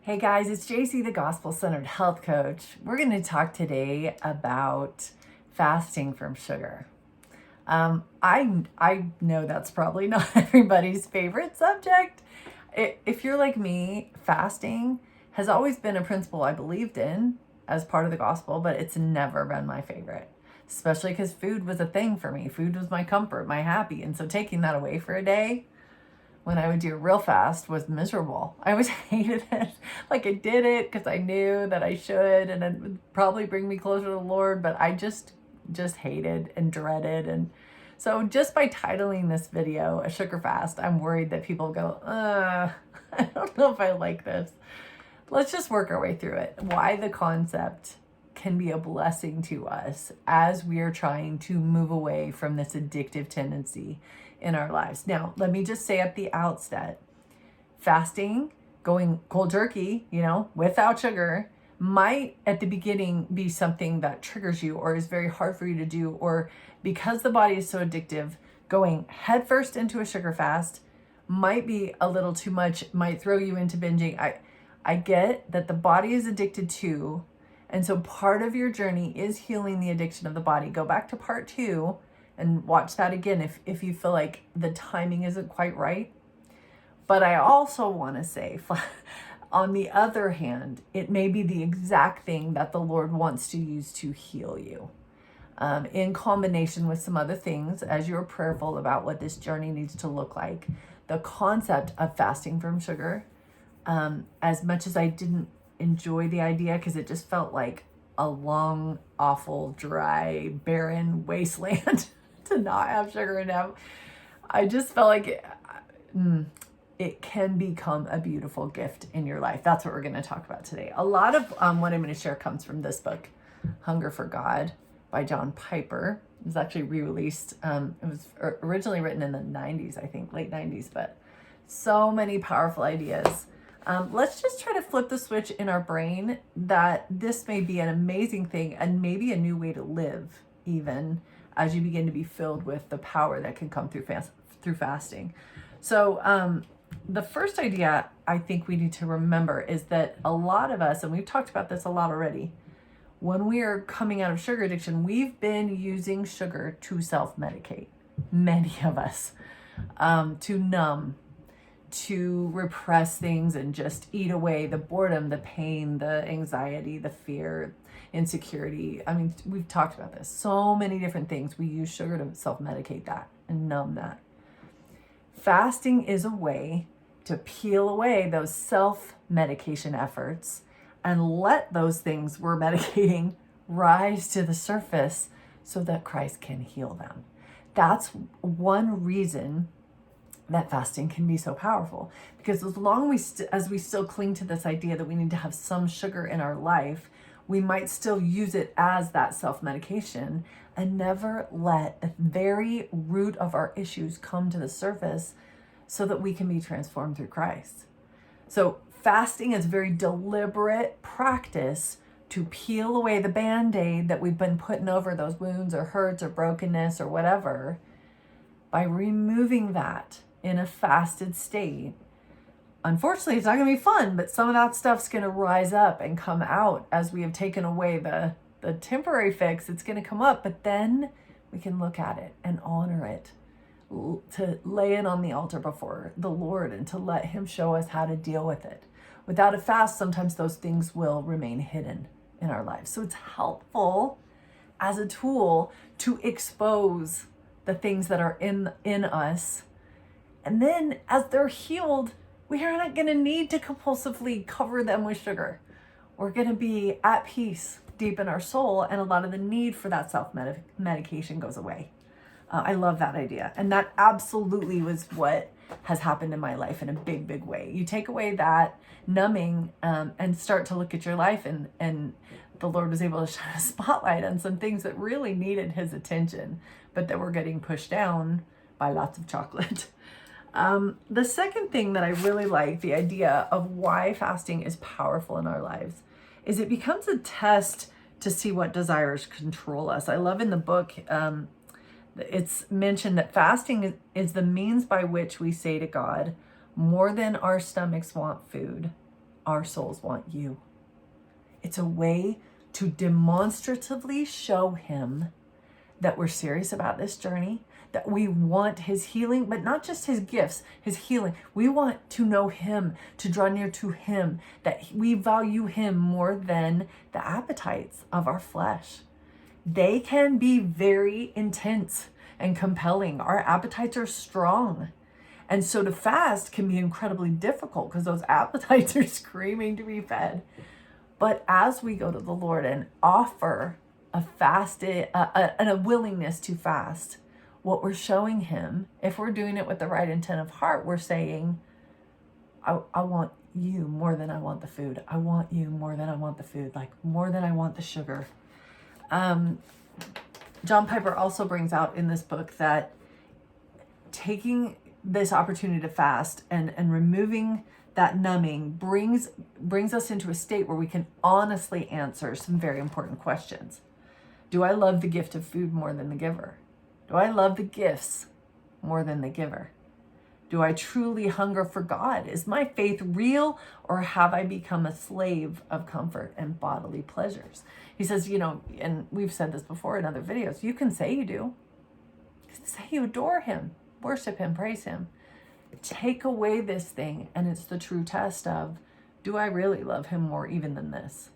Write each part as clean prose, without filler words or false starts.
Hey guys, it's JC, the Gospel Centered Health Coach. We're going to talk today about fasting from sugar. I know that's probably not everybody's favorite subject. If you're like me, fasting has always been a principle I believed in as part of the gospel, but it's never been my favorite, especially because food was a thing for me. Food was my comfort, my happy. And so taking that away for a day when I would do a real fast was miserable. I always hated it. Like I did it because I knew that I should and it would probably bring me closer to the Lord, but I just hated and dreaded. And so just by titling this video a sugar fast, I'm worried that people go, I don't know if I like this. Let's just work our way through it. Why the concept can be a blessing to us as we are trying to move away from this addictive tendency in our lives. Now, let me just say at the outset, fasting, going cold turkey, without sugar, might at the beginning be something that triggers you or is very hard for you to do, or because the body is so addictive, going headfirst into a sugar fast might be a little too much, might throw you into binging. I get that the body is addicted too, and so part of your journey is healing the addiction of the body. Go back to part 2 and watch that again if you feel like the timing isn't quite right. But I also want to say, on the other hand, it may be the exact thing that the Lord wants to use to heal you, in combination with some other things as you're prayerful about what this journey needs to look like. The concept of fasting from sugar, as much as I didn't enjoy the idea because it just felt like a long, awful, dry, barren wasteland to not have sugar enough, I just felt like it can become a beautiful gift in your life. That's what we're going to talk about today. A lot of what I'm going to share comes from this book, Hunger for God by John Piper. It was actually re-released. It was originally written in the 90s, I think, late 90s, but so many powerful ideas. Let's just try to flip the switch in our brain that this may be an amazing thing and maybe a new way to live, even as you begin to be filled with the power that can come through fasting. So the first idea I think we need to remember is that a lot of us, and we've talked about this a lot already, when we are coming out of sugar addiction, we've been using sugar to self-medicate, many of us, to numb, to repress things and just eat away the boredom, the pain, the anxiety, the fear, insecurity. I mean, we've talked about this. So many different things. We use sugar to self-medicate that and numb that. Fasting is a way to peel away those self-medication efforts and let those things we're medicating rise to the surface so that Christ can heal them. That's one reason that fasting can be so powerful, because as long as we still cling to this idea that we need to have some sugar in our life, we might still use it as that self-medication and never let the very root of our issues come to the surface so that we can be transformed through Christ. So fasting is a very deliberate practice to peel away the Band-Aid that we've been putting over those wounds or hurts or brokenness or whatever. By removing that in a fasted state, unfortunately, it's not going to be fun, but some of that stuff's going to rise up and come out as we have taken away the temporary fix. It's going to come up, but then we can look at it and honor it, to lay it on the altar before the Lord and to let Him show us how to deal with it. Without a fast, sometimes those things will remain hidden in our lives. So it's helpful as a tool to expose the things that are in us. And then as they're healed, we are not going to need to compulsively cover them with sugar. We're going to be at peace deep in our soul, and a lot of the need for that self-medication goes away. I love that idea. And that absolutely was what has happened in my life in a big, big way. You take away that numbing and start to look at your life, and the Lord was able to shine a spotlight on some things that really needed His attention, but that were getting pushed down by lots of chocolate. The second thing that I really like, the idea of why fasting is powerful in our lives, is it becomes a test to see what desires control us. I love in the book, it's mentioned that fasting is the means by which we say to God, more than our stomachs want food, our souls want you. It's a way to demonstratively show him that we're serious about this journey, that we want his healing, but not just his gifts, his healing. We want to know him, to draw near to him, that we value him more than the appetites of our flesh. They can be very intense and compelling. Our appetites are strong. And so to fast can be incredibly difficult because those appetites are screaming to be fed. But as we go to the Lord and offer a willingness to fast, what we're showing him, if we're doing it with the right intent of heart, we're saying, I want you more than I want the food. I want you more than I want the food, like more than I want the sugar. John Piper also brings out in this book that taking this opportunity to fast and removing that numbing brings us into a state where we can honestly answer some very important questions. Do I love the gift of food more than the giver? Do I love the gifts more than the giver? Do I truly hunger for God? Is my faith real, or have I become a slave of comfort and bodily pleasures? He says, and we've said this before in other videos, you can say you do. You can say you adore him, worship him, praise him. Take away this thing, and it's the true test of, do I really love him more even than this?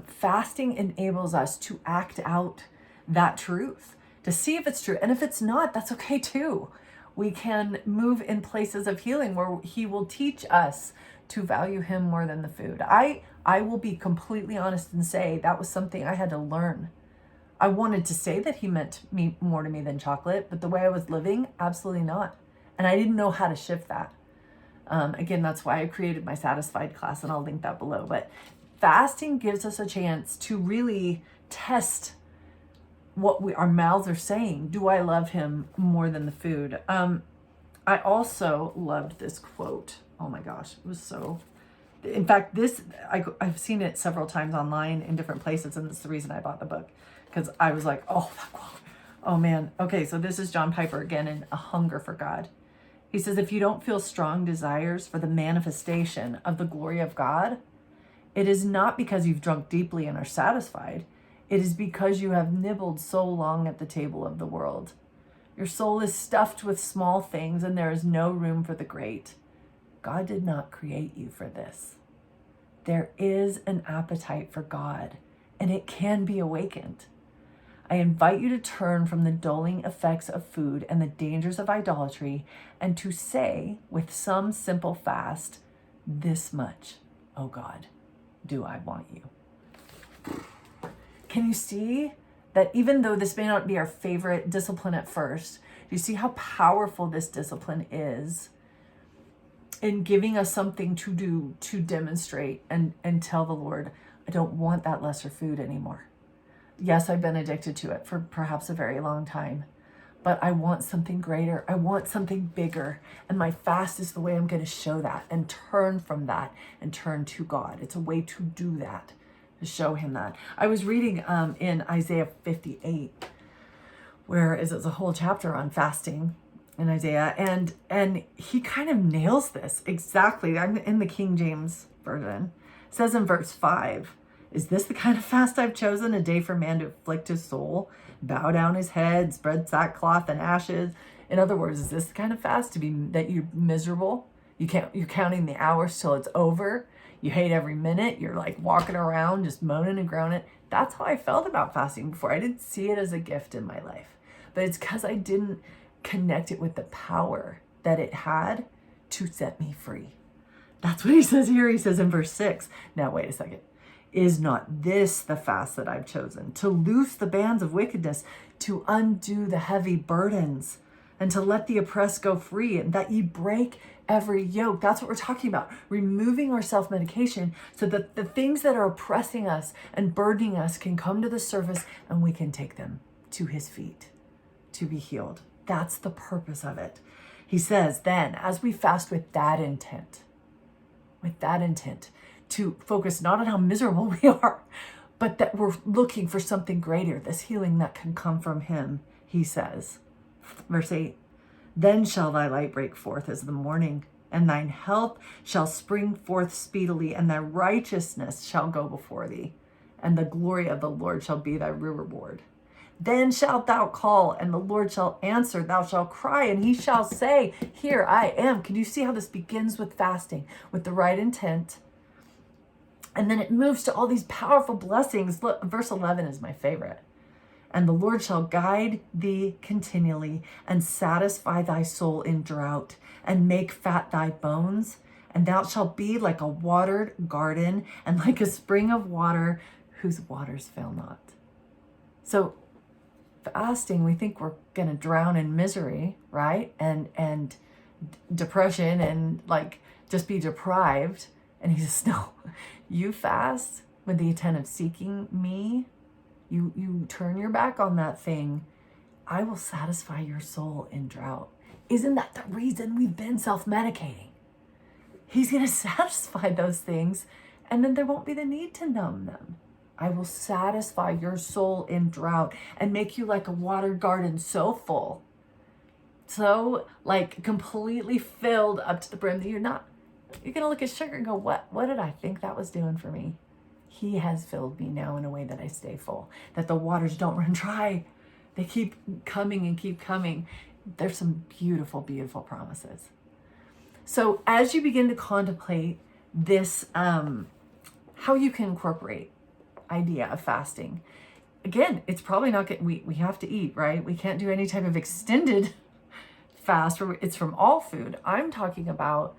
Fasting enables us to act out that truth, to see if it's true. And if it's not, that's okay too. We can move in places of healing where he will teach us to value him more than the food. I will be completely honest and say that was something I had to learn. I wanted to say that he meant more to me than chocolate, but the way I was living, absolutely not. And I didn't know how to shift that. Again, that's why I created my Satisfied class, and I'll link that below. But fasting gives us a chance to really test what our mouths are saying. Do I love him more than the food? I also loved this quote. Oh my gosh, it was so... In fact, I've seen it several times online in different places, and that's the reason I bought the book, because I was like, oh, that quote. Oh man. Okay, so this is John Piper again in A Hunger for God. He says, if you don't feel strong desires for the manifestation of the glory of God, it is not because you've drunk deeply and are satisfied. It is because you have nibbled so long at the table of the world. Your soul is stuffed with small things, and there is no room for the great. God did not create you for this. There is an appetite for God, and it can be awakened. I invite you to turn from the dulling effects of food and the dangers of idolatry, and to say with some simple fast, this much, oh God, do I want you. Can you see that even though this may not be our favorite discipline at first, do you see how powerful this discipline is in giving us something to do, to demonstrate and tell the Lord, I don't want that lesser food anymore. Yes, I've been addicted to it for perhaps a very long time, but I want something greater. I want something bigger. And my fast is the way I'm going to show that and turn from that and turn to God. It's a way to do that, to show him that. I was reading in Isaiah 58, where it's a whole chapter on fasting in Isaiah, and he kind of nails this exactly. I'm in the King James Version. It says in verse 5, is this the kind of fast I've chosen, a day for man to afflict his soul, bow down his head, spread sackcloth and ashes? In other words, is this the kind of fast that you're miserable? You're counting the hours till it's over. You hate every minute. You're like walking around just moaning and groaning. That's how I felt about fasting before. I didn't see it as a gift in my life, but it's because I didn't connect it with the power that it had to set me free. That's what he says here. He says in verse 6, now wait a second. Is not this the fast that I've chosen? To loose the bands of wickedness, to undo the heavy burdens, and to let the oppressed go free, and that ye break every yoke. That's what we're talking about. Removing our self-medication so that the things that are oppressing us and burdening us can come to the surface, and we can take them to his feet to be healed. That's the purpose of it. He says then, as we fast with that intent, to focus not on how miserable we are, but that we're looking for something greater, this healing that can come from him, he says. Verse 8, then shall thy light break forth as the morning, and thine health shall spring forth speedily, and thy righteousness shall go before thee, and the glory of the Lord shall be thy reward. Then shalt thou call, and the Lord shall answer. Thou shalt cry, and he shall say, here I am. Can you see how this begins with fasting, with the right intent? And then it moves to all these powerful blessings. Look, verse 11 is my favorite. And the Lord shall guide thee continually, and satisfy thy soul in drought, and make fat thy bones. And thou shalt be like a watered garden, and like a spring of water whose waters fail not. So fasting, we think we're going to drown in misery, right? And depression, and like just be deprived. And he says, no, you fast with the intent of seeking me. You turn your back on that thing. I will satisfy your soul in drought. Isn't that the reason we've been self-medicating? He's going to satisfy those things, and then there won't be the need to numb them. I will satisfy your soul in drought and make you like a watered garden, so full, so like completely filled up to the brim that you're going to look at sugar and go, what did I think that was doing for me? He has filled me now in a way that I stay full, that the waters don't run dry. They keep coming and keep coming. There's some beautiful, beautiful promises. So as you begin to contemplate this, how you can incorporate idea of fasting, again, it's probably not good. We have to eat, right? We can't do any type of extended fast where it's from all food. I'm talking about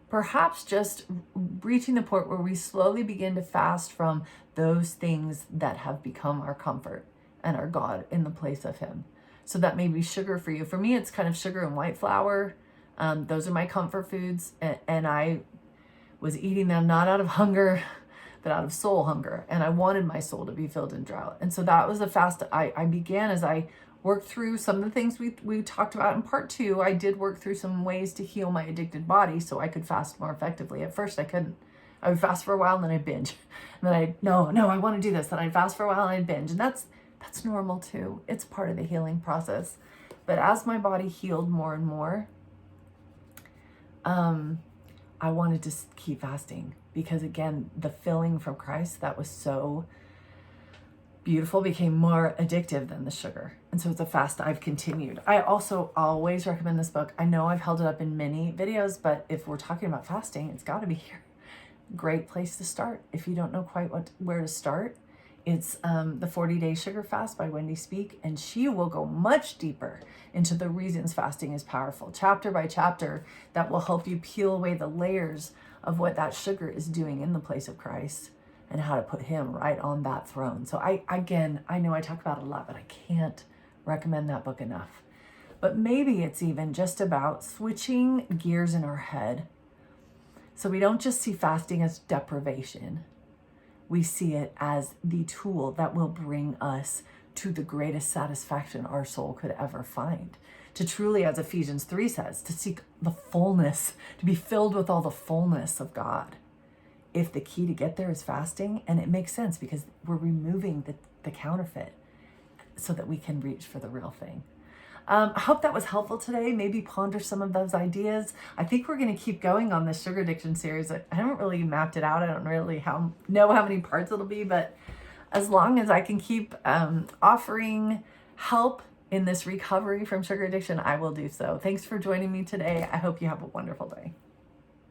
perhaps just reaching the point where we slowly begin to fast from those things that have become our comfort and our God in the place of him. So that may be sugar for you. For me, it's kind of sugar and white flour. Those are my comfort foods. And I was eating them not out of hunger, but out of soul hunger. And I wanted my soul to be filled in drought. And so that was the fast I began as I worked through some of the things we talked about in part 2. I did work through some ways to heal my addicted body so I could fast more effectively. At first I couldn't. I would fast for a while and then I'd binge. And then I want to do this. Then I'd fast for a while and I'd binge. And that's normal too. It's part of the healing process. But as my body healed more and more, I wanted to keep fasting because, again, the filling from Christ that was so beautiful became more addictive than the sugar. And so it's a fast I've continued. I also always recommend this book. I know I've held it up in many videos, but if we're talking about fasting, it's got to be here. Great place to start. If you don't know quite where to start, it's the 40-Day Sugar Fast by Wendy Speak, and she will go much deeper into the reasons fasting is powerful, chapter by chapter, that will help you peel away the layers of what that sugar is doing in the place of Christ and how to put him right on that throne. So I know I talk about it a lot, but I can't recommend that book enough. But maybe it's even just about switching gears in our head. So we don't just see fasting as deprivation. We see it as the tool that will bring us to the greatest satisfaction our soul could ever find. To truly, as Ephesians 3 says, to seek the fullness, to be filled with all the fullness of God. If the key to get there is fasting, and it makes sense because we're removing the counterfeit so that we can reach for the real thing. I hope that was helpful today. Maybe ponder some of those ideas. I think we're going to keep going on this sugar addiction series. I haven't really mapped it out. I don't really know how many parts it'll be, but as long as I can keep offering help in this recovery from sugar addiction, I will do so. Thanks for joining me today. I hope you have a wonderful day.